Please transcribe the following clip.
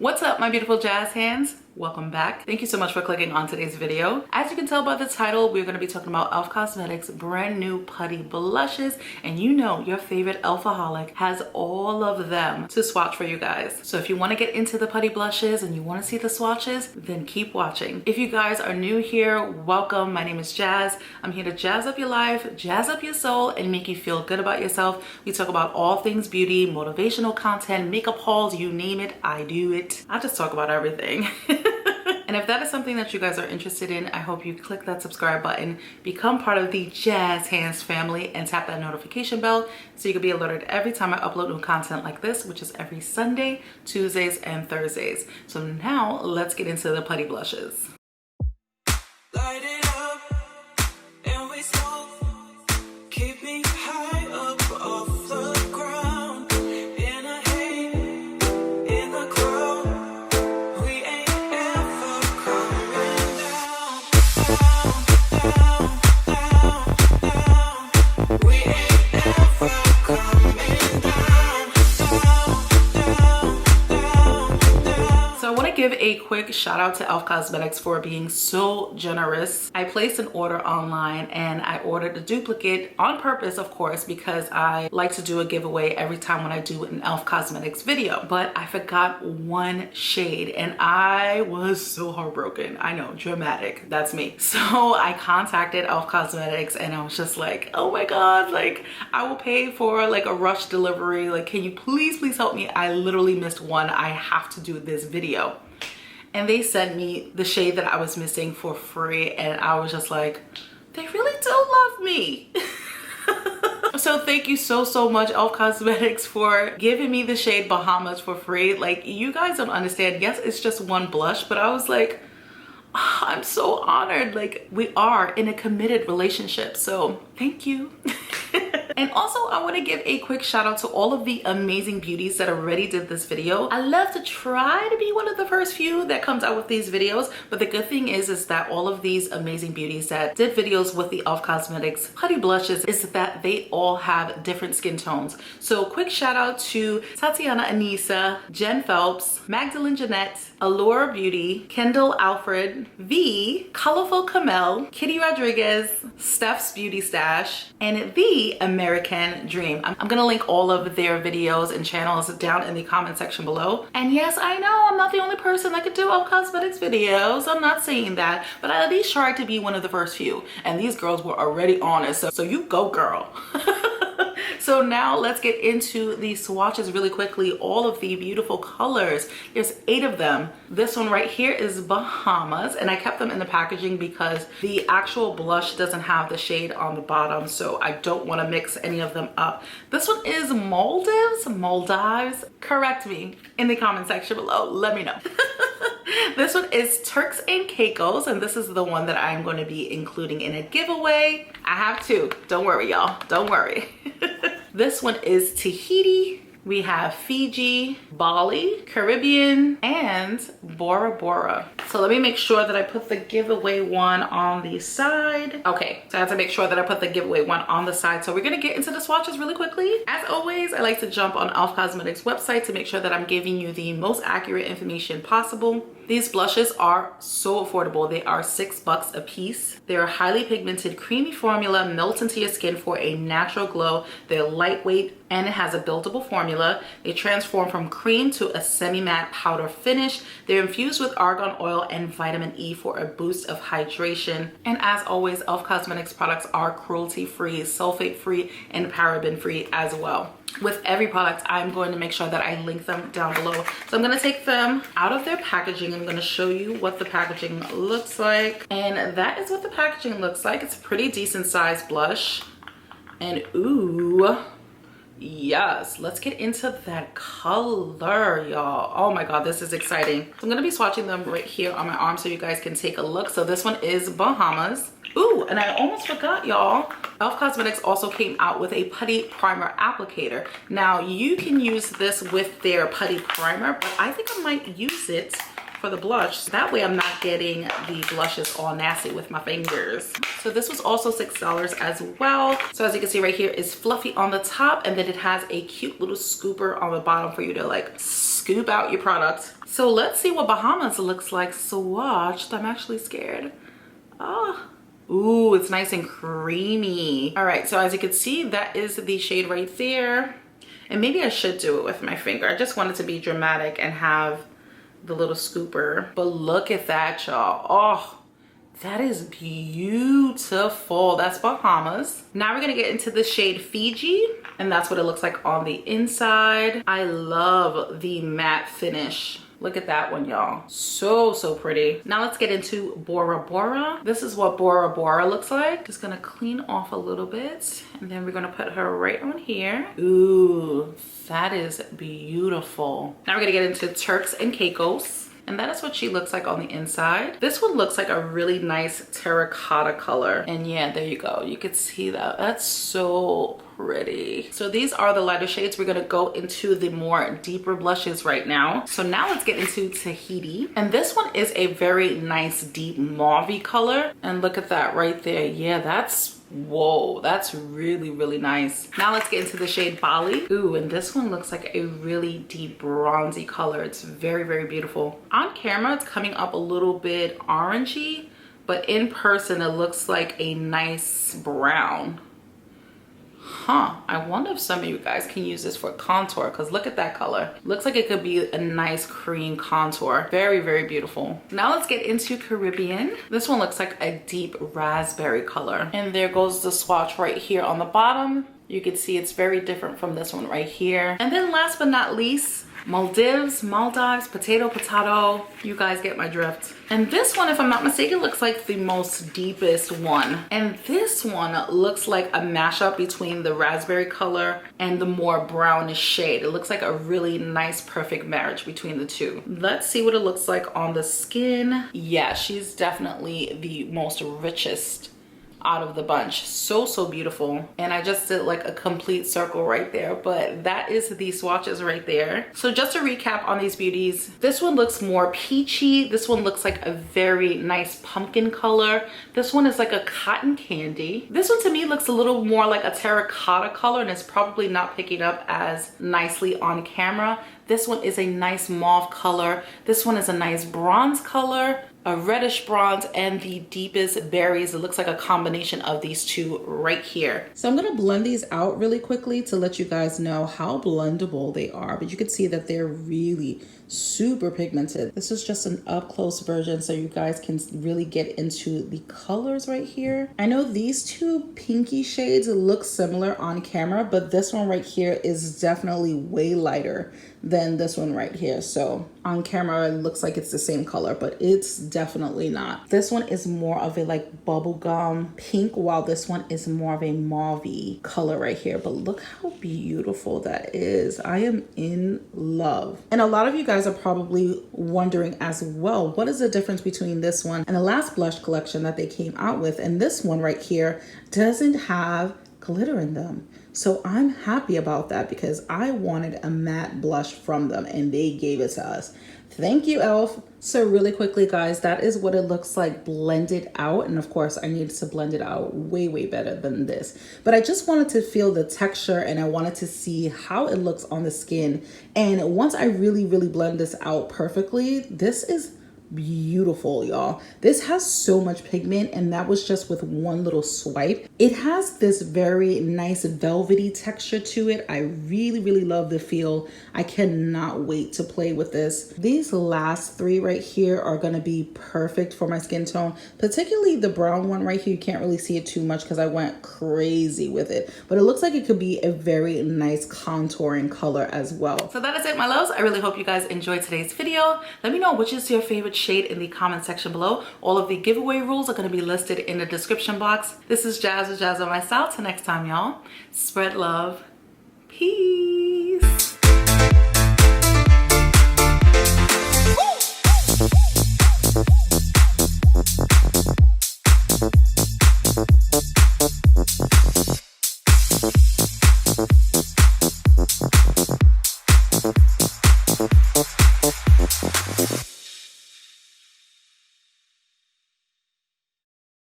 What's up, my beautiful jazz hands? Welcome back. Thank you so much for clicking on today's video. As you can tell by the title, we're going to be talking about e.l.f. Cosmetics brand new Putty blushes, and you know your favorite e.l.f-aholic has all of them to swatch for you guys. So if you want to get into the Putty blushes and you want to see the swatches, then keep watching. If you guys are new here, welcome. My name is Jazz. I'm here to jazz up your life, jazz up your soul, and make you feel good about yourself. We talk about all things beauty, motivational content, makeup hauls, you name it, I do it. I just talk about everything. And if that is something that you guys are interested in, I hope you click that subscribe button, become part of the Jazz Hands family, and tap that notification bell so you can be alerted every time I upload new content like this, which is every Sunday, Tuesdays, and Thursdays. So now let's get into the Putty blushes. Light it up and we smoke. Keep me high up off the ground. In a haze, in the crowd. We ain't ever coming down. We ain't ever coming down. So I want to give a quick shout out to e.l.f. Cosmetics for being so generous. I placed an order online and I ordered a duplicate on purpose, of course, because I like to do a giveaway every time when I do an e.l.f. Cosmetics video. But I forgot one shade and I was so heartbroken. I know, dramatic, that's me. So I contacted e.l.f. Cosmetics and I was just like, oh my God, like I will pay for like a rush delivery. Like, can you please help me? I literally missed one. I have to do this video. And they sent me the shade that I was missing for free, and I was just like, they really do love me. So thank you so much, e.l.f. Cosmetics, for giving me the shade Bahamas for free. Like, you guys don't understand. Yes, it's just one blush, but I was like, oh, I'm so honored. Like, we are in a committed relationship, so thank you. And also, I want to give a quick shout out to all of the amazing beauties that already did this video. I love to try to be one of the first few that comes out with these videos, but the good thing is that all of these amazing beauties that did videos with the e.l.f. Cosmetics Putty blushes is that they all have different skin tones. So quick shout out to Tatiana Anissa, Jen Phelps, Magdalene Jeanette, Allure Beauty, Kendall Alfred, V, Colorful Camille, Kitty Rodriguez, Steph's Beauty Stash, and the American Dream. I'm gonna link all of their videos and channels down in the comment section below. And yes, I know I'm not the only person that could do e.l.f. Cosmetics videos. I'm not saying that, but I at least tried to be one of the first few. And these girls were already on it, so you go, girl. So now let's get into the swatches really quickly. All of the beautiful colors. There's 8 of them. This one right here is Bahamas, and I kept them in the packaging because the actual blush doesn't have the shade on the bottom, so I don't want to mix any of them up. This one is Maldives. Correct me in the comment section below. Let me know. This one is Turks and Caicos, and this is the one that I'm going to be including in a giveaway. I have 2. Don't worry, y'all. Don't worry. This one is Tahiti. We have Fiji, Bali, Caribbean, and Bora Bora. So let me make sure that I put the giveaway one on the side. Okay, so I have to make sure that I put the giveaway one on the side. So we're gonna get into the swatches really quickly. As always, I like to jump on e.l.f. Cosmetics website to make sure that I'm giving you the most accurate information possible. These blushes are so affordable. They are $6 a piece. They're a highly pigmented, creamy formula, melts into your skin for a natural glow. They're lightweight and it has a buildable formula. They transform from cream to a semi-matte powder finish. They're infused with argan oil and vitamin E for a boost of hydration. And as always, e.l.f. Cosmetics products are cruelty-free, sulfate-free, and paraben-free as well. With every product, I'm going to make sure that I link them down below. So I'm going to take them out of their packaging. I'm going to show you what the packaging looks like. And that is what the packaging looks like. It's a pretty decent sized blush. And ooh, yes, let's get into that color, y'all. Oh my God, this is exciting. So I'm going to be swatching them right here on my arm so you guys can take a look. So this one is Bahamas. Ooh, and I almost forgot, y'all. e.l.f. Cosmetics also came out with a Putty Primer applicator. Now, you can use this with their Putty Primer, but I think I might use it for the blush. So that way I'm not getting the blushes all nasty with my fingers. So this was also $6 as well. So as you can see right here is fluffy on the top, and then it has a cute little scooper on the bottom for you to like scoop out your product. So let's see what Bahamas looks like swatched. I'm actually scared. Oh. Ooh, it's nice and creamy. All right, so as you can see, that is the shade right there. And maybe I should do it with my finger. I just wanted to be dramatic and have the little scooper. But look at that, y'all. Oh, that is beautiful. That's Bahamas. Now we're gonna get into the shade Fiji, and that's what it looks like on the inside. I love the matte finish. Look at that one, y'all. So, so pretty. Now let's get into Bora Bora. This is what Bora Bora looks like. Just gonna clean off a little bit, and then we're gonna put her right on here. Ooh, that is beautiful. Now we're gonna get into Turks and Caicos. And that is what she looks like on the inside. This one looks like a really nice terracotta color. And yeah, there you go. You can see that. That's so pretty. So these are the lighter shades. We're gonna go into the more deeper blushes right now. So now let's get into Tahiti. And this one is a very nice deep mauve color. And look at that right there. Yeah, that's, whoa, that's really, really nice. Now let's get into the shade Bali. Ooh, and this one looks like a really deep bronzy color. It's very, very beautiful. On camera, it's coming up a little bit orangey, but in person, it looks like a nice brown. Huh, I wonder if some of you guys can use this for contour, because look at that color. Looks like it could be a nice cream contour. Very, very beautiful. Now let's get into Caribbean. This one looks like a deep raspberry color. And there goes the swatch right here on the bottom. You can see it's very different from this one right here. And then last but not least, Maldives, potato. You guys get my drift. And this one, if I'm not mistaken, looks like the most deepest one. And this one looks like a mashup between the raspberry color and the more brownish shade. It looks like a really nice, perfect marriage between the two. Let's see what it looks like on the skin. Yeah, she's definitely the most richest out of the bunch. So, so beautiful. And I just did like a complete circle right there, but that is the swatches right there. So just to recap on these beauties, this one looks more peachy. This one looks like a very nice pumpkin color. This one is like a cotton candy. This one to me looks a little more like a terracotta color, and it's probably not picking up as nicely on camera. This one is a nice mauve color. This one is a nice bronze color, a reddish bronze, and the deepest berries. It looks like a combination of these two right here. So I'm gonna blend these out really quickly to let you guys know how blendable they are, but you can see that they're really super pigmented. This is just an up close version so you guys can really get into the colors right here. I know these two pinky shades look similar on camera, but this one right here is definitely way lighter than this one right here. So on camera it looks like it's the same color, but it's definitely not. This one is more of a like bubblegum pink, while this one is more of a mauve color right here. But look how beautiful that is. I am in love. And a lot of you guys are probably wondering as well, what is the difference between this one and the last blush collection that they came out with? And this one right here doesn't have glitter in them. So I'm happy about that because I wanted a matte blush from them and they gave it to us. Thank you, e.l.f. So really quickly, guys, that is what it looks like blended out. And of course, I needed to blend it out way, way better than this. But I just wanted to feel the texture and I wanted to see how it looks on the skin. And once I really, really blend this out perfectly, this is beautiful, y'all. This has so much pigment, and that was just with one little swipe. It has this very nice velvety texture to it. I really, really love the feel. I cannot wait to play with this. These last three right here are gonna be perfect for my skin tone, particularly the brown one right here. You can't really see it too much because I went crazy with it, but it looks like it could be a very nice contouring color as well. So that is it, my loves. I really hope you guys enjoyed today's video. Let me know which is your favorite shade in the comment section below. All of the giveaway rules are going to be listed in the description box. This is Jazz with Jazz on my style. Till next time, y'all. Spread love. Peace.